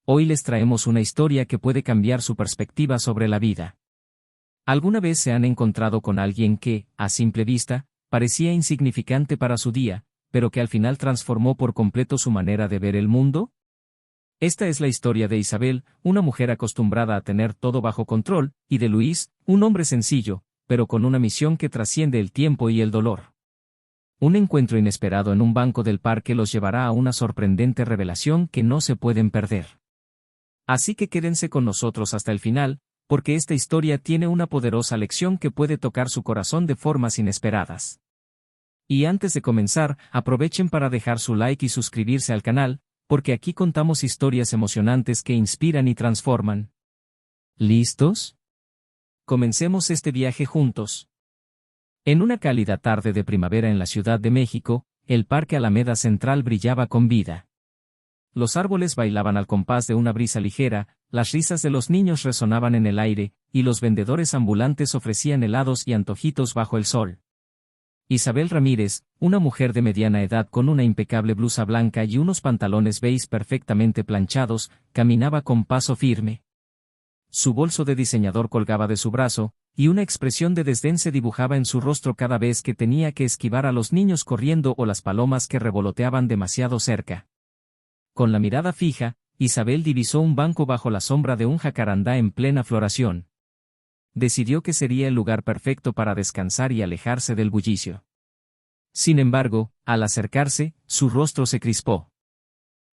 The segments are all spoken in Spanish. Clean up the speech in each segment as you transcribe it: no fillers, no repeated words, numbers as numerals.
Hoy les traemos una historia que puede cambiar su perspectiva sobre la vida. ¿Alguna vez se han encontrado con alguien que, a simple vista, parecía insignificante para su día, pero que al final transformó por completo su manera de ver el mundo? Esta es la historia de Isabel, una mujer acostumbrada a tener todo bajo control, y de Luis, un hombre sencillo, pero con una misión que trasciende el tiempo y el dolor. Un encuentro inesperado en un banco del parque los llevará a una sorprendente revelación que no se pueden perder. Así que quédense con nosotros hasta el final, porque esta historia tiene una poderosa lección que puede tocar su corazón de formas inesperadas. Y antes de comenzar, aprovechen para dejar su like y suscribirse al canal, porque aquí contamos historias emocionantes que inspiran y transforman. ¿Listos? Comencemos este viaje juntos. En una cálida tarde de primavera en la Ciudad de México, el Parque Alameda Central brillaba con vida. Los árboles bailaban al compás de una brisa ligera, las risas de los niños resonaban en el aire, y los vendedores ambulantes ofrecían helados y antojitos bajo el sol. Isabel Ramírez, una mujer de mediana edad con una impecable blusa blanca y unos pantalones beige perfectamente planchados, caminaba con paso firme. Su bolso de diseñador colgaba de su brazo, y una expresión de desdén se dibujaba en su rostro cada vez que tenía que esquivar a los niños corriendo o las palomas que revoloteaban demasiado cerca. Con la mirada fija, Isabel divisó un banco bajo la sombra de un jacarandá en plena floración. Decidió que sería el lugar perfecto para descansar y alejarse del bullicio. Sin embargo, al acercarse, su rostro se crispó.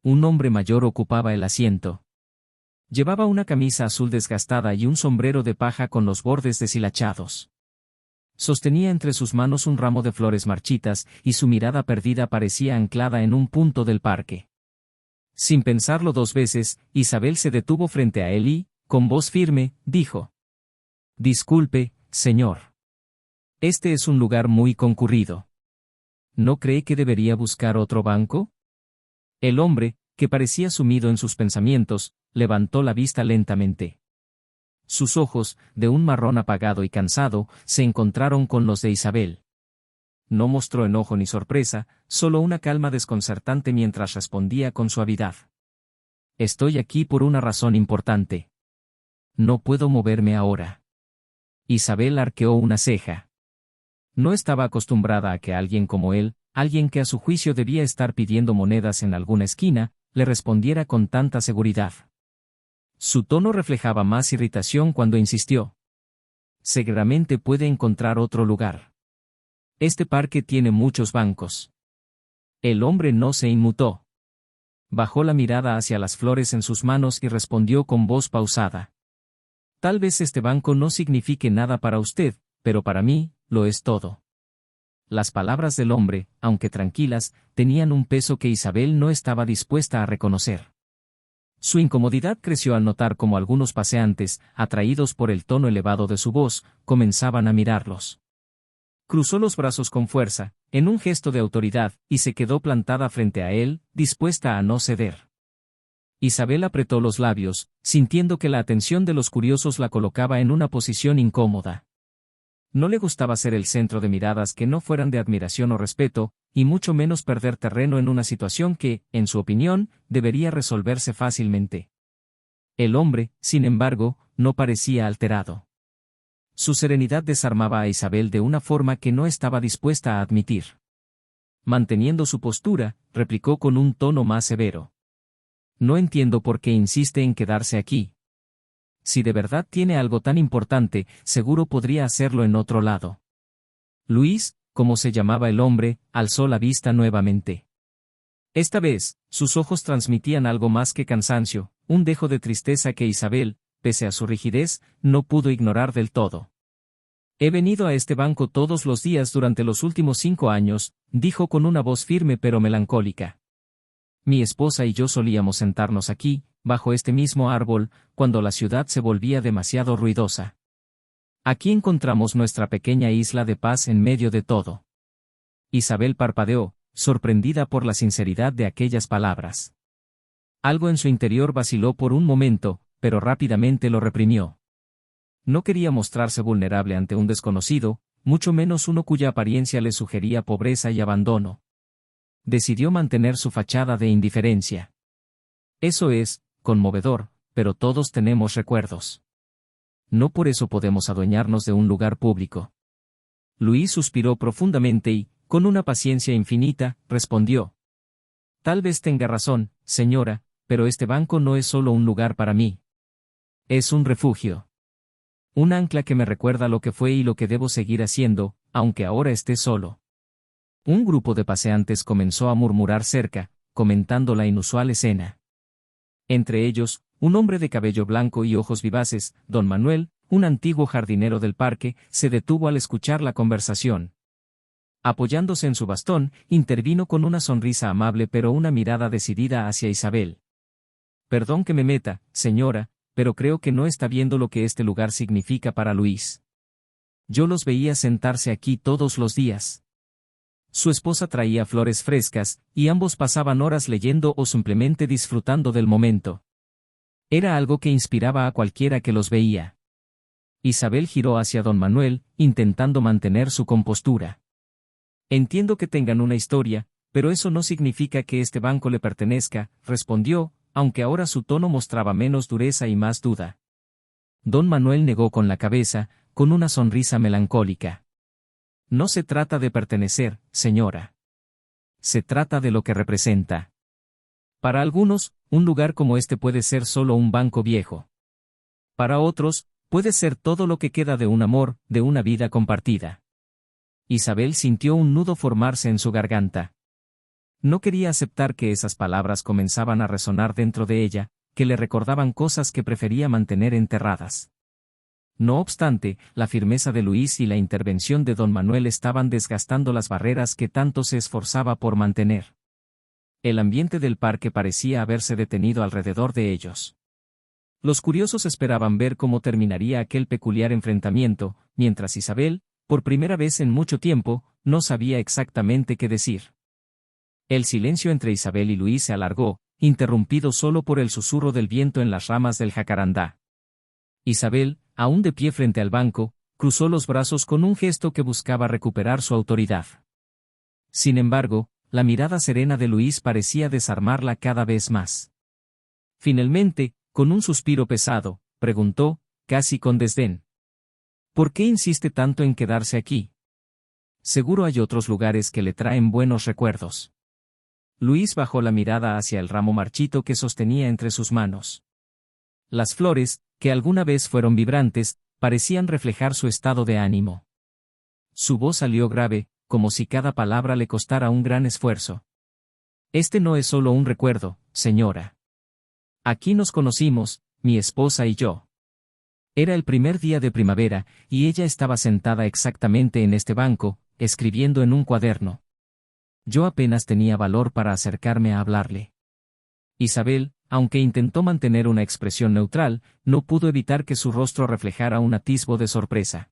Un hombre mayor ocupaba el asiento. Llevaba una camisa azul desgastada y un sombrero de paja con los bordes deshilachados. Sostenía entre sus manos un ramo de flores marchitas, y su mirada perdida parecía anclada en un punto del parque. Sin pensarlo dos veces, Isabel se detuvo frente a él y, con voz firme, dijo: «Disculpe, señor. Este es un lugar muy concurrido. ¿No cree que debería buscar otro banco?» El hombre, que parecía sumido en sus pensamientos, levantó la vista lentamente. Sus ojos, de un marrón apagado y cansado, se encontraron con los de Isabel. No mostró enojo ni sorpresa, solo una calma desconcertante mientras respondía con suavidad: «Estoy aquí por una razón importante. No puedo moverme ahora». Isabel arqueó una ceja. No estaba acostumbrada a que alguien como él, alguien que a su juicio debía estar pidiendo monedas en alguna esquina, le respondiera con tanta seguridad. Su tono reflejaba más irritación cuando insistió: «Seguramente puede encontrar otro lugar. Este parque tiene muchos bancos». El hombre no se inmutó. Bajó la mirada hacia las flores en sus manos y respondió con voz pausada: «Tal vez este banco no signifique nada para usted, pero para mí, lo es todo». Las palabras del hombre, aunque tranquilas, tenían un peso que Isabel no estaba dispuesta a reconocer. Su incomodidad creció al notar cómo algunos paseantes, atraídos por el tono elevado de su voz, comenzaban a mirarlos. Cruzó los brazos con fuerza, en un gesto de autoridad, y se quedó plantada frente a él, dispuesta a no ceder. Isabel apretó los labios, sintiendo que la atención de los curiosos la colocaba en una posición incómoda. No le gustaba ser el centro de miradas que no fueran de admiración o respeto, y mucho menos perder terreno en una situación que, en su opinión, debería resolverse fácilmente. El hombre, sin embargo, no parecía alterado. Su serenidad desarmaba a Isabel de una forma que no estaba dispuesta a admitir. Manteniendo su postura, replicó con un tono más severo: «No entiendo por qué insiste en quedarse aquí. Si de verdad tiene algo tan importante, seguro podría hacerlo en otro lado». Luis, como se llamaba el hombre, alzó la vista nuevamente. Esta vez, sus ojos transmitían algo más que cansancio, un dejo de tristeza que Isabel, pese a su rigidez, no pudo ignorar del todo. «He venido a este banco todos los días durante los últimos 5 años», dijo con una voz firme pero melancólica. «Mi esposa y yo solíamos sentarnos aquí, bajo este mismo árbol, cuando la ciudad se volvía demasiado ruidosa. Aquí encontramos nuestra pequeña isla de paz en medio de todo». Isabel parpadeó, sorprendida por la sinceridad de aquellas palabras. Algo en su interior vaciló por un momento, pero rápidamente lo reprimió. No quería mostrarse vulnerable ante un desconocido, mucho menos uno cuya apariencia le sugería pobreza y abandono. Decidió mantener su fachada de indiferencia. «Eso es, conmovedor, pero todos tenemos recuerdos. No por eso podemos adueñarnos de un lugar público. Luis suspiró profundamente y, con una paciencia infinita, respondió. Tal vez tenga razón, señora, pero este banco no es solo un lugar para mí. Es un refugio. Un ancla que me recuerda lo que fue y lo que debo seguir haciendo, aunque ahora esté solo. Un grupo de paseantes comenzó a murmurar cerca, comentando la inusual escena. Entre ellos, un hombre de cabello blanco y ojos vivaces, don Manuel, un antiguo jardinero del parque, se detuvo al escuchar la conversación. Apoyándose en su bastón, intervino con una sonrisa amable pero una mirada decidida hacia Isabel. Perdón que me meta, señora, pero creo que no está viendo lo que este lugar significa para Luis. Yo los veía sentarse aquí todos los días. Su esposa traía flores frescas, y ambos pasaban horas leyendo o simplemente disfrutando del momento. Era algo que inspiraba a cualquiera que los veía. Isabel giró hacia don Manuel, intentando mantener su compostura. Entiendo que tengan una historia, pero eso no significa que este banco le pertenezca, respondió, aunque ahora su tono mostraba menos dureza y más duda. Don Manuel negó con la cabeza, con una sonrisa melancólica. No se trata de pertenecer, señora. Se trata de lo que representa. Para algunos, un lugar como este puede ser solo un banco viejo. Para otros, puede ser todo lo que queda de un amor, de una vida compartida. Isabel sintió un nudo formarse en su garganta. No quería aceptar que esas palabras comenzaban a resonar dentro de ella, que le recordaban cosas que prefería mantener enterradas. No obstante, la firmeza de Luis y la intervención de don Manuel estaban desgastando las barreras que tanto se esforzaba por mantener. El ambiente del parque parecía haberse detenido alrededor de ellos. Los curiosos esperaban ver cómo terminaría aquel peculiar enfrentamiento, mientras Isabel, por primera vez en mucho tiempo, no sabía exactamente qué decir. El silencio entre Isabel y Luis se alargó, interrumpido solo por el susurro del viento en las ramas del jacarandá. Isabel, aún de pie frente al banco, cruzó los brazos con un gesto que buscaba recuperar su autoridad. Sin embargo, la mirada serena de Luis parecía desarmarla cada vez más. Finalmente, con un suspiro pesado, preguntó, casi con desdén. ¿Por qué insiste tanto en quedarse aquí? Seguro hay otros lugares que le traen buenos recuerdos. Luis bajó la mirada hacia el ramo marchito que sostenía entre sus manos. Las flores, que alguna vez fueron vibrantes, parecían reflejar su estado de ánimo. Su voz salió grave, como si cada palabra le costara un gran esfuerzo. Este no es solo un recuerdo, señora. Aquí nos conocimos, mi esposa y yo. Era el primer día de primavera, y ella estaba sentada exactamente en este banco, escribiendo en un cuaderno. Yo apenas tenía valor para acercarme a hablarle. Isabel, aunque intentó mantener una expresión neutral, no pudo evitar que su rostro reflejara un atisbo de sorpresa.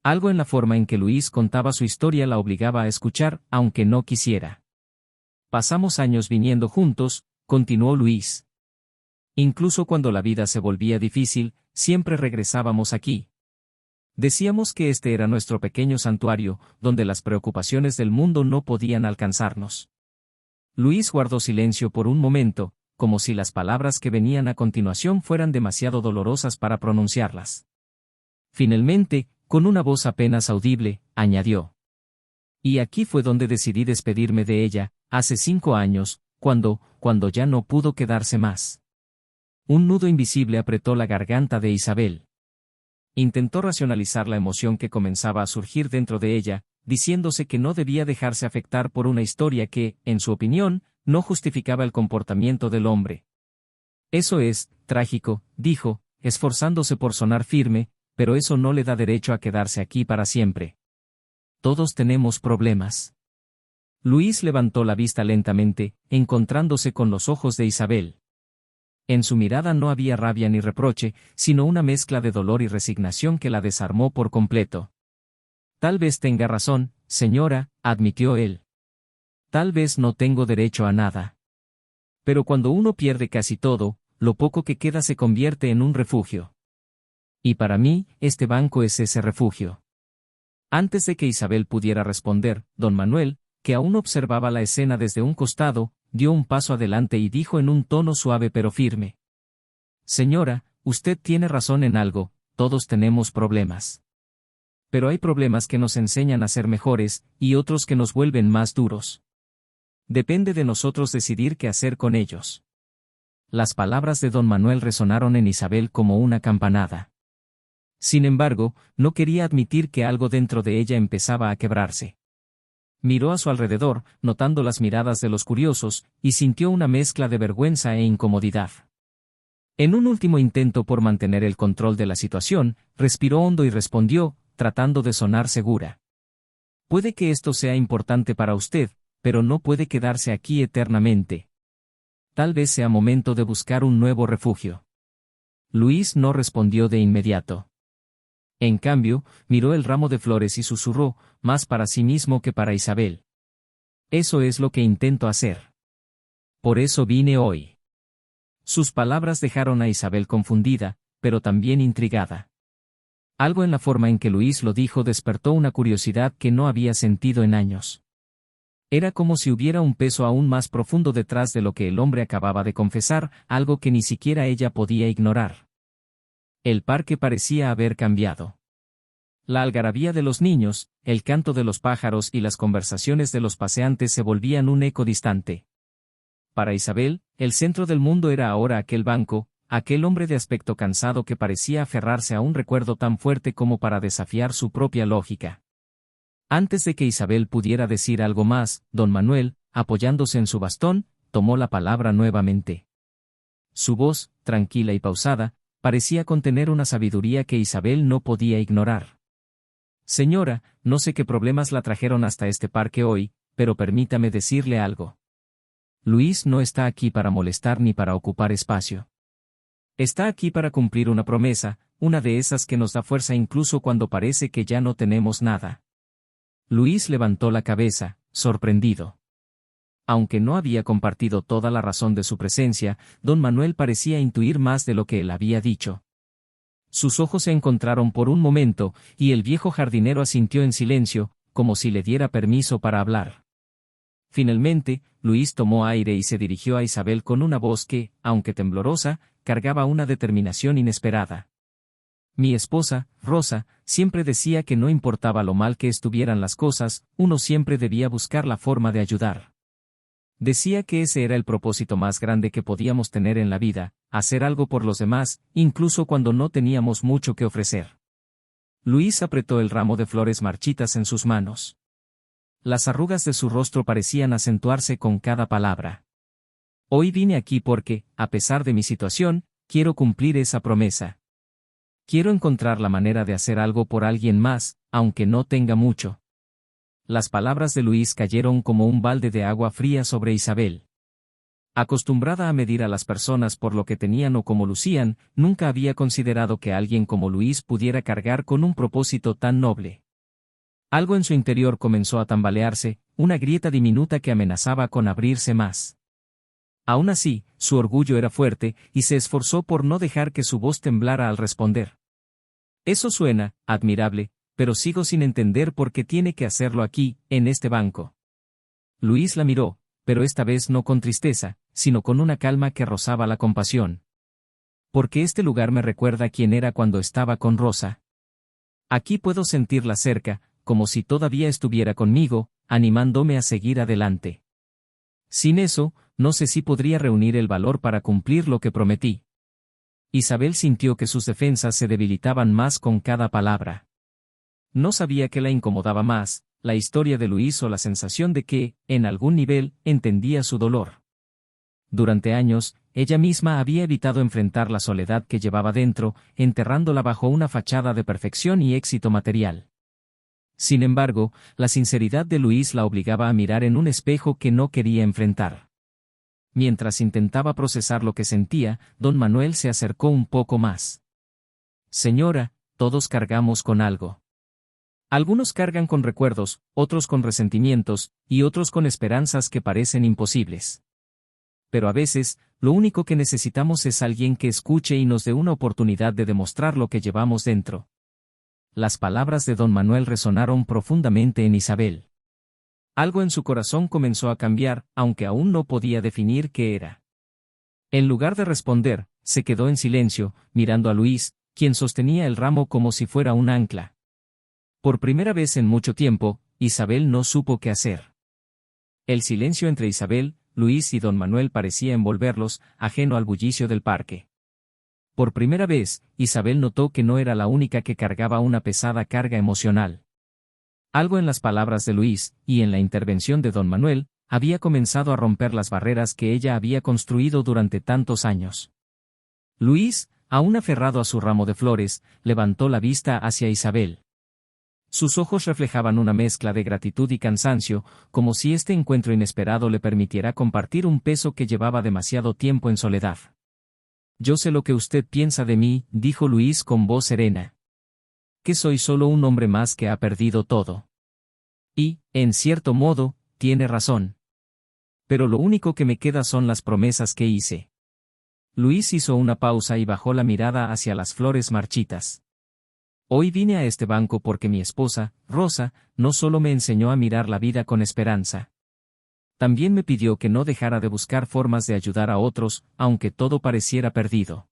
Algo en la forma en que Luis contaba su historia la obligaba a escuchar, aunque no quisiera. Pasamos años viniendo juntos, continuó Luis. Incluso cuando la vida se volvía difícil, siempre regresábamos aquí. Decíamos que este era nuestro pequeño santuario, donde las preocupaciones del mundo no podían alcanzarnos. Luis guardó silencio por un momento, como si las palabras que venían a continuación fueran demasiado dolorosas para pronunciarlas. Finalmente, con una voz apenas audible, añadió. Y aquí fue donde decidí despedirme de ella, hace 5 años, cuando ya no pudo quedarse más. Un nudo invisible apretó la garganta de Isabel. Intentó racionalizar la emoción que comenzaba a surgir dentro de ella, diciéndose que no debía dejarse afectar por una historia que, en su opinión, no justificaba el comportamiento del hombre. Eso es, trágico, dijo, esforzándose por sonar firme, pero eso no le da derecho a quedarse aquí para siempre. Todos tenemos problemas. Luis levantó la vista lentamente, encontrándose con los ojos de Isabel. En su mirada no había rabia ni reproche, sino una mezcla de dolor y resignación que la desarmó por completo. Tal vez tenga razón, señora, admitió él. Tal vez no tengo derecho a nada. Pero cuando uno pierde casi todo, lo poco que queda se convierte en un refugio. Y para mí, este banco es ese refugio. Antes de que Isabel pudiera responder, don Manuel, que aún observaba la escena desde un costado, dio un paso adelante y dijo en un tono suave pero firme. Señora, usted tiene razón en algo, todos tenemos problemas. Pero hay problemas que nos enseñan a ser mejores, y otros que nos vuelven más duros. Depende de nosotros decidir qué hacer con ellos. Las palabras de don Manuel resonaron en Isabel como una campanada. Sin embargo, no quería admitir que algo dentro de ella empezaba a quebrarse. Miró a su alrededor, notando las miradas de los curiosos, y sintió una mezcla de vergüenza e incomodidad. En un último intento por mantener el control de la situación, respiró hondo y respondió, tratando de sonar segura. Puede que esto sea importante para usted, pero no puede quedarse aquí eternamente. Tal vez sea momento de buscar un nuevo refugio. Luis no respondió de inmediato. En cambio, miró el ramo de flores y susurró, más para sí mismo que para Isabel. Eso es lo que intento hacer. Por eso vine hoy. Sus palabras dejaron a Isabel confundida, pero también intrigada. Algo en la forma en que Luis lo dijo despertó una curiosidad que no había sentido en años. Era como si hubiera un peso aún más profundo detrás de lo que el hombre acababa de confesar, algo que ni siquiera ella podía ignorar. El parque parecía haber cambiado. La algarabía de los niños, el canto de los pájaros y las conversaciones de los paseantes se volvían un eco distante. Para Isabel, el centro del mundo era ahora aquel banco, aquel hombre de aspecto cansado que parecía aferrarse a un recuerdo tan fuerte como para desafiar su propia lógica. Antes de que Isabel pudiera decir algo más, don Manuel, apoyándose en su bastón, tomó la palabra nuevamente. Su voz, tranquila y pausada, parecía contener una sabiduría que Isabel no podía ignorar. Señora, no sé qué problemas la trajeron hasta este parque hoy, pero permítame decirle algo. Luis no está aquí para molestar ni para ocupar espacio. Está aquí para cumplir una promesa, una de esas que nos da fuerza incluso cuando parece que ya no tenemos nada. Luis levantó la cabeza, sorprendido. Aunque no había compartido toda la razón de su presencia, don Manuel parecía intuir más de lo que él había dicho. Sus ojos se encontraron por un momento, y el viejo jardinero asintió en silencio, como si le diera permiso para hablar. Finalmente, Luis tomó aire y se dirigió a Isabel con una voz que, aunque temblorosa, cargaba una determinación inesperada. Mi esposa, Rosa, siempre decía que no importaba lo mal que estuvieran las cosas, uno siempre debía buscar la forma de ayudar. Decía que ese era el propósito más grande que podíamos tener en la vida, hacer algo por los demás, incluso cuando no teníamos mucho que ofrecer. Luis apretó el ramo de flores marchitas en sus manos. Las arrugas de su rostro parecían acentuarse con cada palabra. Hoy vine aquí porque, a pesar de mi situación, quiero cumplir esa promesa. Quiero encontrar la manera de hacer algo por alguien más, aunque no tenga mucho. Las palabras de Luis cayeron como un balde de agua fría sobre Isabel. Acostumbrada a medir a las personas por lo que tenían o como lucían, nunca había considerado que alguien como Luis pudiera cargar con un propósito tan noble. Algo en su interior comenzó a tambalearse, una grieta diminuta que amenazaba con abrirse más. Aún así, su orgullo era fuerte, y se esforzó por no dejar que su voz temblara al responder. Eso suena admirable, pero sigo sin entender por qué tiene que hacerlo aquí, en este banco. Luis la miró, pero esta vez no con tristeza, sino con una calma que rozaba la compasión. Porque este lugar me recuerda quién era cuando estaba con Rosa. Aquí puedo sentirla cerca, como si todavía estuviera conmigo, animándome a seguir adelante. Sin eso, no sé si podría reunir el valor para cumplir lo que prometí. Isabel sintió que sus defensas se debilitaban más con cada palabra. No sabía qué la incomodaba más, la historia de Luis o la sensación de que, en algún nivel, entendía su dolor. Durante años, ella misma había evitado enfrentar la soledad que llevaba dentro, enterrándola bajo una fachada de perfección y éxito material. Sin embargo, la sinceridad de Luis la obligaba a mirar en un espejo que no quería enfrentar. Mientras intentaba procesar lo que sentía, don Manuel se acercó un poco más. Señora, todos cargamos con algo. Algunos cargan con recuerdos, otros con resentimientos, y otros con esperanzas que parecen imposibles. Pero a veces, lo único que necesitamos es alguien que escuche y nos dé una oportunidad de demostrar lo que llevamos dentro. Las palabras de don Manuel resonaron profundamente en Isabel. Algo en su corazón comenzó a cambiar, aunque aún no podía definir qué era. En lugar de responder, se quedó en silencio, mirando a Luis, quien sostenía el ramo como si fuera un ancla. Por primera vez en mucho tiempo, Isabel no supo qué hacer. El silencio entre Isabel, Luis y don Manuel parecía envolverlos, ajeno al bullicio del parque. Por primera vez, Isabel notó que no era la única que cargaba una pesada carga emocional. Algo en las palabras de Luis, y en la intervención de don Manuel, había comenzado a romper las barreras que ella había construido durante tantos años. Luis, aún aferrado a su ramo de flores, levantó la vista hacia Isabel. Sus ojos reflejaban una mezcla de gratitud y cansancio, como si este encuentro inesperado le permitiera compartir un peso que llevaba demasiado tiempo en soledad. «Yo sé lo que usted piensa de mí», dijo Luis con voz serena. «Que soy solo un hombre más que ha perdido todo. Y, en cierto modo, tiene razón. Pero lo único que me queda son las promesas que hice». Luis hizo una pausa y bajó la mirada hacia las flores marchitas. «Hoy vine a este banco porque mi esposa, Rosa, no solo me enseñó a mirar la vida con esperanza. También me pidió que no dejara de buscar formas de ayudar a otros, aunque todo pareciera perdido».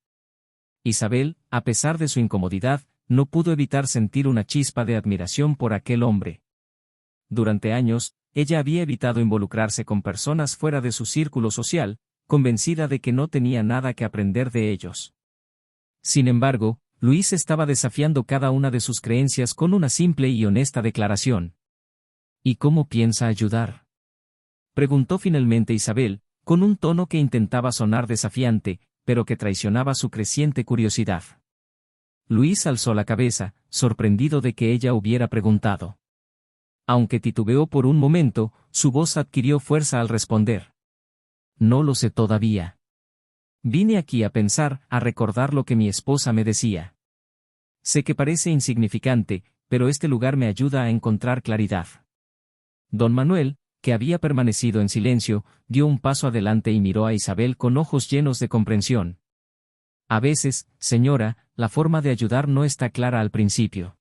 Isabel, a pesar de su incomodidad, no pudo evitar sentir una chispa de admiración por aquel hombre. Durante años, ella había evitado involucrarse con personas fuera de su círculo social, convencida de que no tenía nada que aprender de ellos. Sin embargo, Luis estaba desafiando cada una de sus creencias con una simple y honesta declaración. «¿Y cómo piensa ayudar?», preguntó finalmente Isabel, con un tono que intentaba sonar desafiante, pero que traicionaba su creciente curiosidad. Luis alzó la cabeza, sorprendido de que ella hubiera preguntado. Aunque titubeó por un momento, su voz adquirió fuerza al responder. «No lo sé todavía. Vine aquí a pensar, a recordar lo que mi esposa me decía. Sé que parece insignificante, pero este lugar me ayuda a encontrar claridad». Don Manuel, que había permanecido en silencio, dio un paso adelante y miró a Isabel con ojos llenos de comprensión. «A veces, señora, la forma de ayudar no está clara al principio.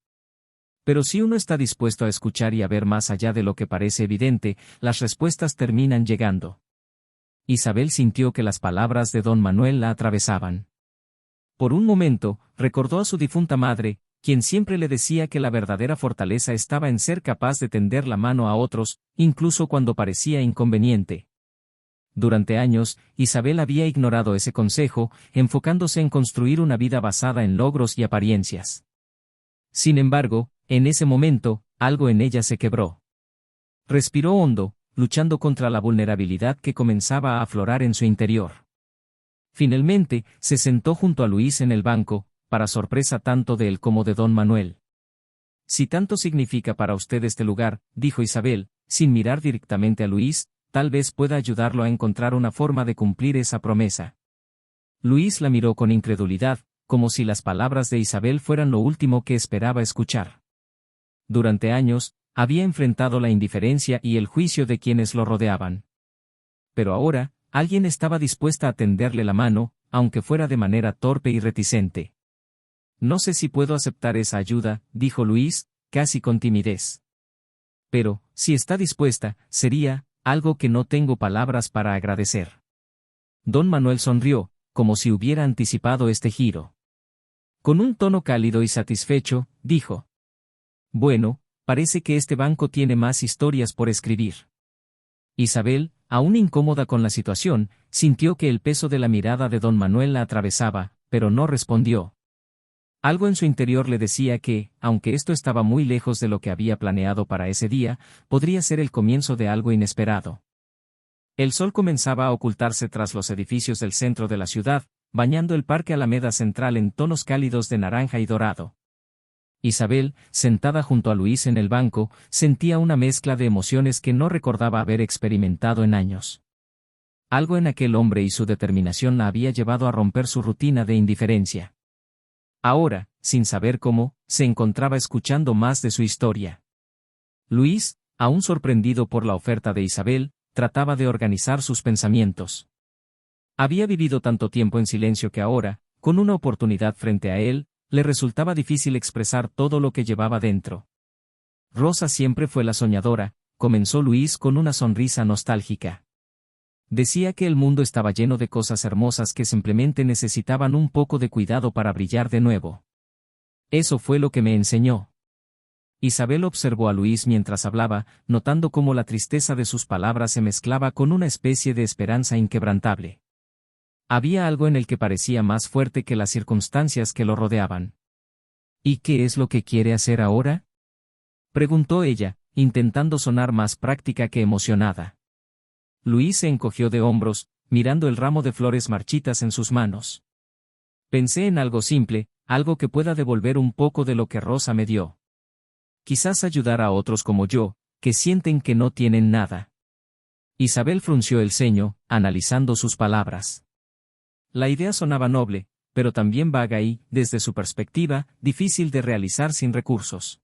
Pero si uno está dispuesto a escuchar y a ver más allá de lo que parece evidente, las respuestas terminan llegando». Isabel sintió que las palabras de don Manuel la atravesaban. Por un momento, recordó a su difunta madre, quien siempre le decía que la verdadera fortaleza estaba en ser capaz de tender la mano a otros, incluso cuando parecía inconveniente. Durante años, Isabel había ignorado ese consejo, enfocándose en construir una vida basada en logros y apariencias. Sin embargo, en ese momento, algo en ella se quebró. Respiró hondo, luchando contra la vulnerabilidad que comenzaba a aflorar en su interior. Finalmente, se sentó junto a Luis en el banco, para sorpresa tanto de él como de don Manuel. «Si tanto significa para usted este lugar», dijo Isabel, sin mirar directamente a Luis, «tal vez pueda ayudarlo a encontrar una forma de cumplir esa promesa». Luis la miró con incredulidad, como si las palabras de Isabel fueran lo último que esperaba escuchar. Durante años, había enfrentado la indiferencia y el juicio de quienes lo rodeaban. Pero ahora, alguien estaba dispuesta a tenderle la mano, aunque fuera de manera torpe y reticente. «No sé si puedo aceptar esa ayuda», dijo Luis, casi con timidez. «Pero, si está dispuesta, sería algo que no tengo palabras para agradecer». Don Manuel sonrió, como si hubiera anticipado este giro. Con un tono cálido y satisfecho, dijo: «Bueno, parece que este banco tiene más historias por escribir». Isabel, aún incómoda con la situación, sintió que el peso de la mirada de don Manuel la atravesaba, pero no respondió. Algo en su interior le decía que, aunque esto estaba muy lejos de lo que había planeado para ese día, podría ser el comienzo de algo inesperado. El sol comenzaba a ocultarse tras los edificios del centro de la ciudad, bañando el Parque Alameda Central en tonos cálidos de naranja y dorado. Isabel, sentada junto a Luis en el banco, sentía una mezcla de emociones que no recordaba haber experimentado en años. Algo en aquel hombre y su determinación la había llevado a romper su rutina de indiferencia. Ahora, sin saber cómo, se encontraba escuchando más de su historia. Luis, aún sorprendido por la oferta de Isabel, trataba de organizar sus pensamientos. Había vivido tanto tiempo en silencio que ahora, con una oportunidad frente a él, le resultaba difícil expresar todo lo que llevaba dentro. «Rosa siempre fue la soñadora», comenzó Luis con una sonrisa nostálgica. Decía que el mundo estaba lleno de cosas hermosas que simplemente necesitaban un poco de cuidado para brillar de nuevo. Eso fue lo que me enseñó. Isabel observó a Luis mientras hablaba, notando cómo la tristeza de sus palabras se mezclaba con una especie de esperanza inquebrantable. Había algo en él que parecía más fuerte que las circunstancias que lo rodeaban. ¿Y qué es lo que quiere hacer ahora?, preguntó ella, intentando sonar más práctica que emocionada. Luis se encogió de hombros, mirando el ramo de flores marchitas en sus manos. Pensé en algo simple, algo que pueda devolver un poco de lo que Rosa me dio. Quizás ayudar a otros como yo, que sienten que no tienen nada. Isabel frunció el ceño, analizando sus palabras. La idea sonaba noble, pero también vaga y, desde su perspectiva, difícil de realizar sin recursos.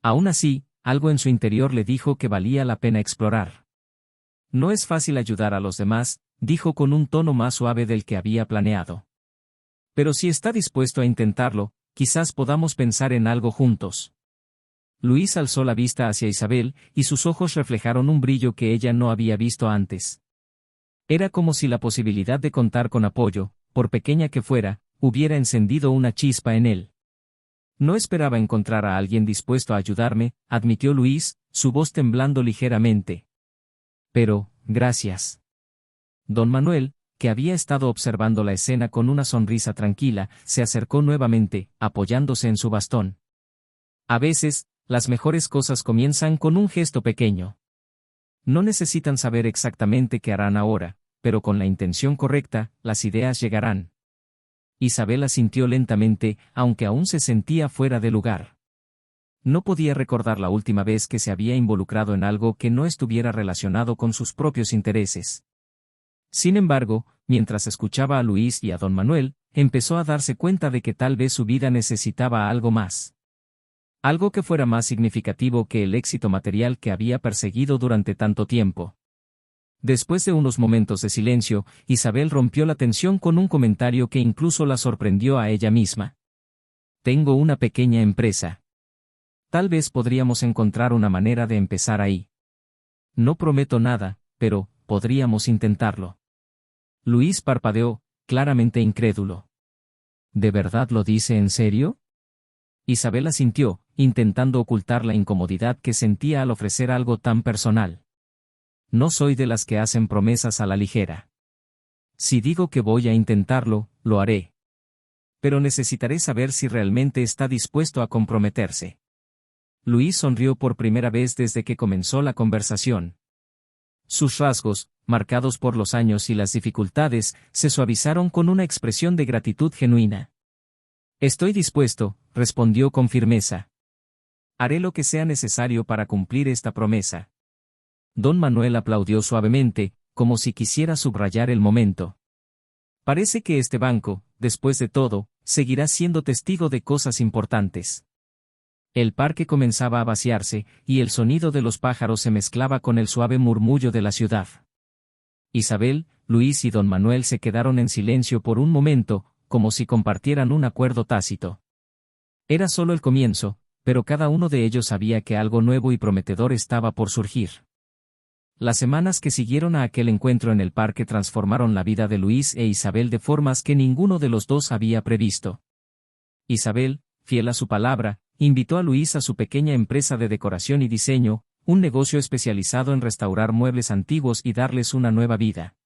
Aún así, algo en su interior le dijo que valía la pena explorar. No es fácil ayudar a los demás, dijo con un tono más suave del que había planeado. Pero si está dispuesto a intentarlo, quizás podamos pensar en algo juntos. Luis alzó la vista hacia Isabel, y sus ojos reflejaron un brillo que ella no había visto antes. Era como si la posibilidad de contar con apoyo, por pequeña que fuera, hubiera encendido una chispa en él. No esperaba encontrar a alguien dispuesto a ayudarme, admitió Luis, su voz temblando ligeramente. Pero, gracias. Don Manuel, que había estado observando la escena con una sonrisa tranquila, se acercó nuevamente, apoyándose en su bastón. A veces, las mejores cosas comienzan con un gesto pequeño. No necesitan saber exactamente qué harán ahora, pero con la intención correcta, las ideas llegarán. Isabel asintió lentamente, aunque aún se sentía fuera de lugar. No podía recordar la última vez que se había involucrado en algo que no estuviera relacionado con sus propios intereses. Sin embargo, mientras escuchaba a Luis y a don Manuel, empezó a darse cuenta de que tal vez su vida necesitaba algo más. Algo que fuera más significativo que el éxito material que había perseguido durante tanto tiempo. Después de unos momentos de silencio, Isabel rompió la tensión con un comentario que incluso la sorprendió a ella misma. Tengo una pequeña empresa. Tal vez podríamos encontrar una manera de empezar ahí. No prometo nada, pero podríamos intentarlo. Luis parpadeó, claramente incrédulo. ¿De verdad lo dice en serio? Isabel asintió, intentando ocultar la incomodidad que sentía al ofrecer algo tan personal. No soy de las que hacen promesas a la ligera. Si digo que voy a intentarlo, lo haré. Pero necesitaré saber si realmente está dispuesto a comprometerse. Luis sonrió por primera vez desde que comenzó la conversación. Sus rasgos, marcados por los años y las dificultades, se suavizaron con una expresión de gratitud genuina. Estoy dispuesto, respondió con firmeza. Haré lo que sea necesario para cumplir esta promesa. Don Manuel aplaudió suavemente, como si quisiera subrayar el momento. Parece que este banco, después de todo, seguirá siendo testigo de cosas importantes. El parque comenzaba a vaciarse, y el sonido de los pájaros se mezclaba con el suave murmullo de la ciudad. Isabel, Luis y don Manuel se quedaron en silencio por un momento, como si compartieran un acuerdo tácito. Era solo el comienzo, pero cada uno de ellos sabía que algo nuevo y prometedor estaba por surgir. Las semanas que siguieron a aquel encuentro en el parque transformaron la vida de Luis e Isabel de formas que ninguno de los dos había previsto. Isabel, fiel a su palabra, invitó a Luis a su pequeña empresa de decoración y diseño, un negocio especializado en restaurar muebles antiguos y darles una nueva vida.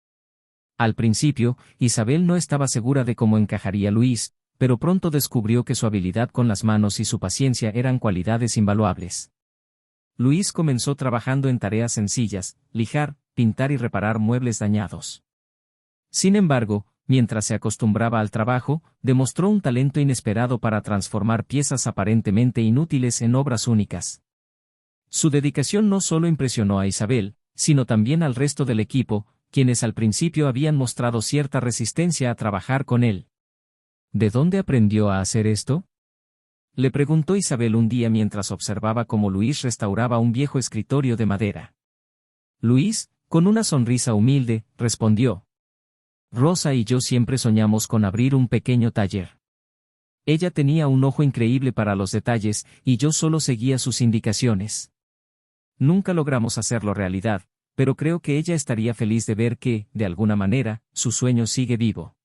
Al principio, Isabel no estaba segura de cómo encajaría Luis, pero pronto descubrió que su habilidad con las manos y su paciencia eran cualidades invaluables. Luis comenzó trabajando en tareas sencillas, lijar, pintar y reparar muebles dañados. Sin embargo, mientras se acostumbraba al trabajo, demostró un talento inesperado para transformar piezas aparentemente inútiles en obras únicas. Su dedicación no solo impresionó a Isabel, sino también al resto del equipo, quienes al principio habían mostrado cierta resistencia a trabajar con él. ¿De dónde aprendió a hacer esto?, le preguntó Isabel un día mientras observaba cómo Luis restauraba un viejo escritorio de madera. Luis, con una sonrisa humilde, respondió. Rosa y yo siempre soñamos con abrir un pequeño taller. Ella tenía un ojo increíble para los detalles, y yo solo seguía sus indicaciones. Nunca logramos hacerlo realidad, pero creo que ella estaría feliz de ver que, de alguna manera, su sueño sigue vivo.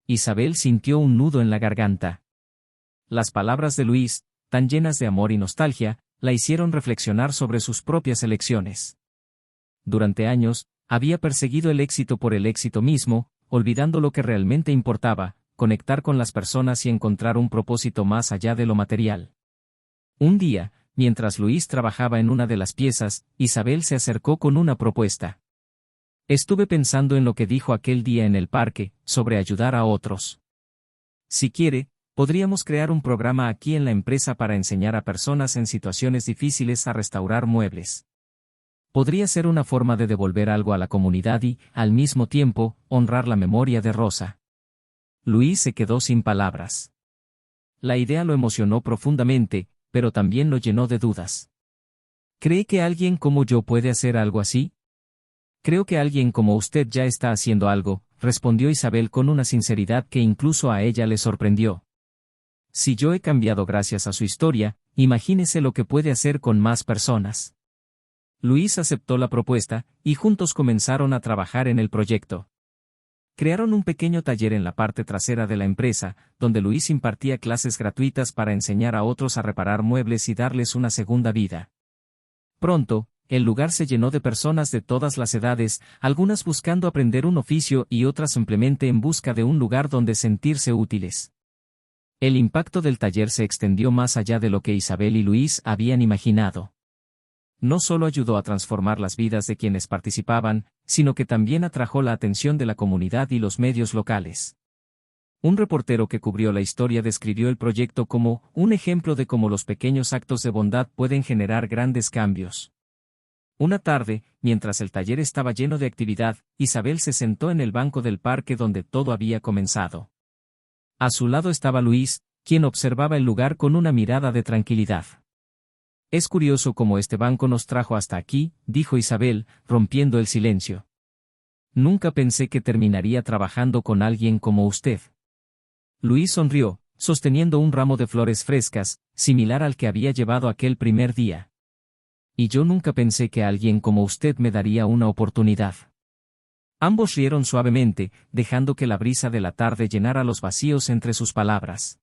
Isabel sintió un nudo en la garganta. Las palabras de Luis, tan llenas de amor y nostalgia, la hicieron reflexionar sobre sus propias elecciones. Durante años, había perseguido el éxito por el éxito mismo, olvidando lo que realmente importaba, conectar con las personas y encontrar un propósito más allá de lo material. Un día, mientras Luis trabajaba en una de las piezas, Isabel se acercó con una propuesta. Estuve pensando en lo que dijo aquel día en el parque, sobre ayudar a otros. Si quiere, podríamos crear un programa aquí en la empresa para enseñar a personas en situaciones difíciles a restaurar muebles. Podría ser una forma de devolver algo a la comunidad y, al mismo tiempo, honrar la memoria de Rosa. Luis se quedó sin palabras. La idea lo emocionó profundamente, pero también lo llenó de dudas. ¿Cree que alguien como yo puede hacer algo así? Creo que alguien como usted ya está haciendo algo, respondió Isabel con una sinceridad que incluso a ella le sorprendió. Si yo he cambiado gracias a su historia, imagínese lo que puede hacer con más personas. Luis aceptó la propuesta, y juntos comenzaron a trabajar en el proyecto. Crearon un pequeño taller en la parte trasera de la empresa, donde Luis impartía clases gratuitas para enseñar a otros a reparar muebles y darles una segunda vida. Pronto, el lugar se llenó de personas de todas las edades, algunas buscando aprender un oficio y otras simplemente en busca de un lugar donde sentirse útiles. El impacto del taller se extendió más allá de lo que Isabel y Luis habían imaginado. No solo ayudó a transformar las vidas de quienes participaban, sino que también atrajo la atención de la comunidad y los medios locales. Un reportero que cubrió la historia describió el proyecto como un ejemplo de cómo los pequeños actos de bondad pueden generar grandes cambios. Una tarde, mientras el taller estaba lleno de actividad, Isabel se sentó en el banco del parque donde todo había comenzado. A su lado estaba Luis, quien observaba el lugar con una mirada de tranquilidad. Es curioso cómo este banco nos trajo hasta aquí, dijo Isabel, rompiendo el silencio. Nunca pensé que terminaría trabajando con alguien como usted. Luis sonrió, sosteniendo un ramo de flores frescas, similar al que había llevado aquel primer día. Y yo nunca pensé que alguien como usted me daría una oportunidad. Ambos rieron suavemente, dejando que la brisa de la tarde llenara los vacíos entre sus palabras.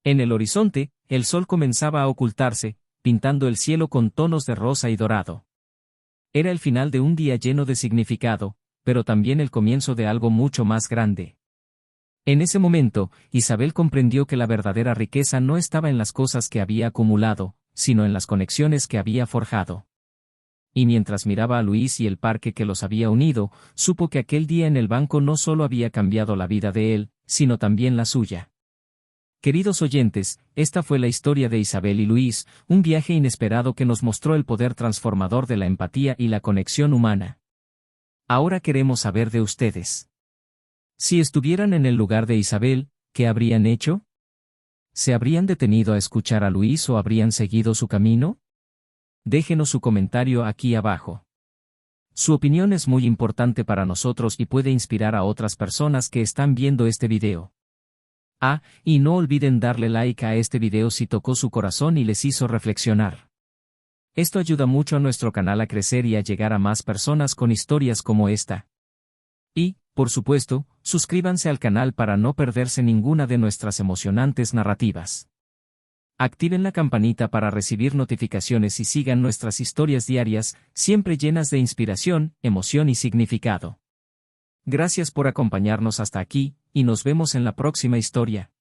En el horizonte, el sol comenzaba a ocultarse, pintando el cielo con tonos de rosa y dorado. Era el final de un día lleno de significado, pero también el comienzo de algo mucho más grande. En ese momento, Isabel comprendió que la verdadera riqueza no estaba en las cosas que había acumulado, sino en las conexiones que había forjado. Y mientras miraba a Luis y el parque que los había unido, supo que aquel día en el banco no solo había cambiado la vida de él, sino también la suya. Queridos oyentes, esta fue la historia de Isabel y Luis, un viaje inesperado que nos mostró el poder transformador de la empatía y la conexión humana. Ahora queremos saber de ustedes. Si estuvieran en el lugar de Isabel, ¿qué habrían hecho? ¿Se habrían detenido a escuchar a Luis o habrían seguido su camino? Déjenos su comentario aquí abajo. Su opinión es muy importante para nosotros y puede inspirar a otras personas que están viendo este video. Y no olviden darle like a este video si tocó su corazón y les hizo reflexionar. Esto ayuda mucho a nuestro canal a crecer y a llegar a más personas con historias como esta. Y, por supuesto, suscríbanse al canal para no perderse ninguna de nuestras emocionantes narrativas. Activen la campanita para recibir notificaciones y sigan nuestras historias diarias, siempre llenas de inspiración, emoción y significado. Gracias por acompañarnos hasta aquí, y nos vemos en la próxima historia.